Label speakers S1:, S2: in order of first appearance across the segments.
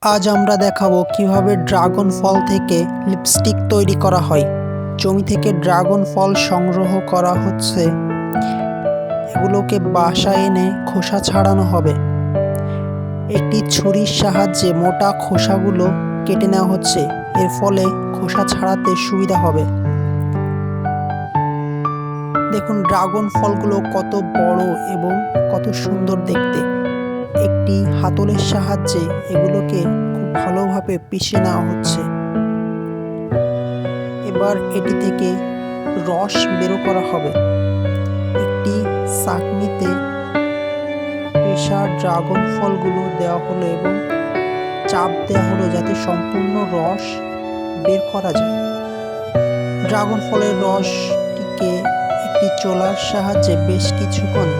S1: আজ আমরা দেখাবো কিভাবে ড্রাগন ফল থেকে লিপস্টিক তৈরি করা হয়। জমি থেকে ড্রাগন ফল সংগ্রহ করা হচ্ছে, এগুলোকে বাসায় এনে খোসা ছাড়ানো হবে। একটি ছুরির সাহায্যে মোটা খোসাগুলো কেটে নেওয়া হচ্ছে, এর ফলে খোসা ছাড়াতে সুবিধা হবে। দেখুন ড্রাগন ফলগুলো কত বড় এবং কত সুন্দর দেখতে। একটি হাতলের সাহায্যে এগুলোকে খুব ভালোভাবে পিষে নেওয়া হচ্ছে। এবার এটি থেকে রস বের করা হবে। একটি ছাঁকনিতে পেষা ড্রাগন ফলগুলো দেওয়া হলো এবং চাপ দেওয়া হলো যাতে সম্পূর্ণ রস বের করা যায়। ড্রাগন ফলের রসটিকে একটি চোলার সাহায্যে বেশ কিছুক্ষণ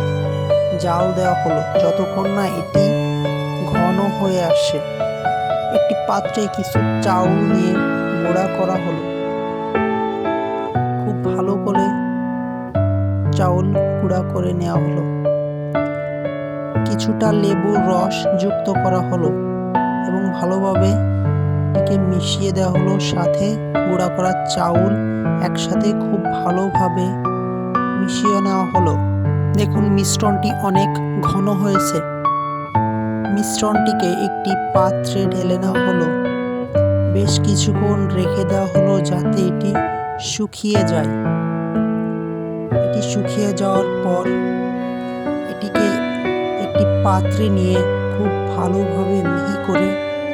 S1: জাল দেওয়া হলো যতক্ষণ না এটি ঘন হয়ে আসে। একটি পাত্রে কিছু চাউল নিয়ে গুঁড়া করা হলো। খুব ভালো করে চাউল গুঁড়া করে নেওয়া হলো। কিছুটা লেবুর রস যুক্ত করা হলো এবং ভালোভাবে এটিকে মিশিয়ে দেওয়া হলো। সাথে গুঁড়া করা চাউল একসাথে খুব ভালোভাবে মিশিয়ে নেওয়া হলো। দেখুন মিশ্রণটি অনেক ঘন হয়েছে। মিশ্রণটিকে একটি পাত্রে ঢেলে নেওয়া হলো। বেশ কিছুক্ষণ রেখে দেওয়া হলো যাতে এটি শুকিয়ে যায়। এটি শুকিয়ে যাওয়ার পর এটিকে একটি পাত্রে নিয়ে খুব ভালোভাবে মিহি করে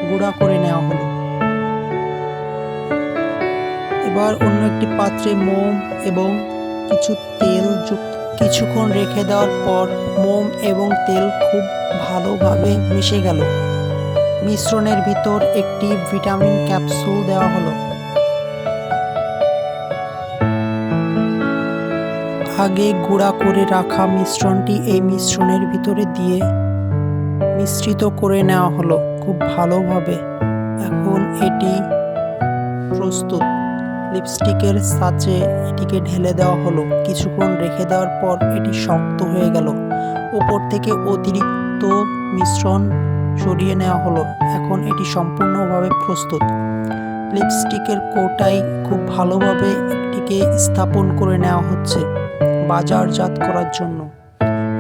S1: গুঁড়া করে নেওয়া হলো। এবার অন্য একটি পাত্রে মোম এবং কিছু তেল কিছুক্ষণ রেখে দেওয়ার পর মোম এবং তেল খুব ভালোভাবে মিশে গেল। মিশ্রণের ভিতর একটি ভিটামিন ক্যাপসুল দেওয়া হলো। আগে গুঁড়া করে রাখা মিশ্রণটি এই মিশ্রণের ভিতরে দিয়ে মিশ্রিত করে নেওয়া হলো খুব ভালোভাবে। এখন এটি প্রস্তুত। লিপস্টিকের ছাঁচে এটিকে ঢেলে দেওয়া হলো। কিছুক্ষণ রেখে দেওয়ার পর এটি শক্ত হয়ে গেল। উপর থেকে অতিরিক্ত মিশ্রণ সরিয়ে নেওয়া হলো। এখন এটি সম্পূর্ণভাবে প্রস্তুত। লিপস্টিকের কৌটায় খুব ভালোভাবে এটিকে স্থাপন করে নেওয়া হচ্ছে বাজারজাত করার জন্য।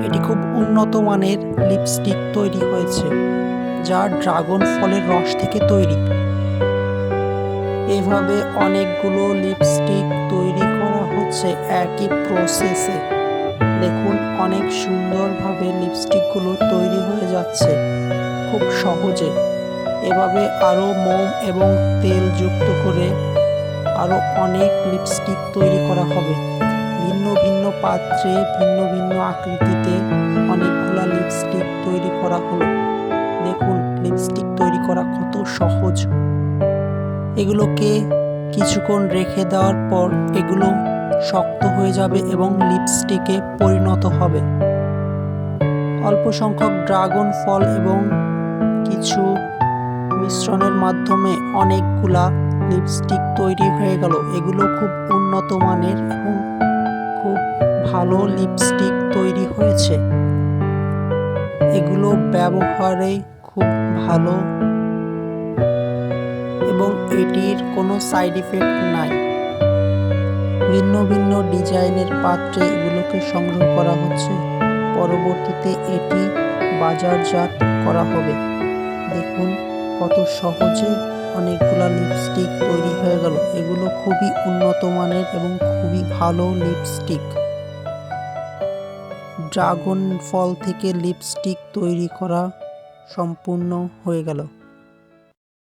S1: এটি খুব উন্নত মানের লিপস্টিক তৈরি হয়েছে যা ড্রাগন ফলের রস থেকে তৈরি। এভাবে অনেকগুলো লিপস্টিক তৈরি করা হচ্ছে একই প্রসেসে। দেখুন অনেক সুন্দরভাবে লিপস্টিকগুলো তৈরি হয়ে যাচ্ছে খুব সহজে। এভাবে আরও মোম এবং তেল যুক্ত করে আরও অনেক লিপস্টিক তৈরি করা হবে। ভিন্ন ভিন্ন পাত্রে ভিন্ন ভিন্ন আকৃতিতে অনেকগুলা লিপস্টিক তৈরি করা হলো। দেখুন লিপস্টিক তৈরি করা কত সহজ। এগুলোকে কিছুক্ষণ রেখে দেওয়ার পর এগুলো শক্ত হয়ে যাবে এবং লিপস্টিকে পরিণত হবে। অল্প সংখ্যক ড্রাগন ফল এবং কিছু মিশ্রণের মাধ্যমে অনেকগুলা লিপস্টিক তৈরি হয়ে গেল। এগুলো খুব উন্নত মানের এবং খুব ভালো লিপস্টিক তৈরি হয়েছে। এগুলো ব্যবহারে খুব ভালো এবং এটির কোনো সাইড ইফেক্ট নাই। ভিন্ন ভিন্ন ডিজাইনের পাত্রে এগুলোকে সংগ্রহ করা হচ্ছে। পরবর্তীতে এটি বাজারজাত করা হবে। দেখুন কত সহজে অনেকগুলা লিপস্টিক তৈরি হয়ে গেল। এগুলো খুবই উন্নত মানের এবং খুবই ভালো লিপস্টিক। ড্রাগন ফল থেকে লিপস্টিক তৈরি করা সম্পূর্ণ হয়ে গেল।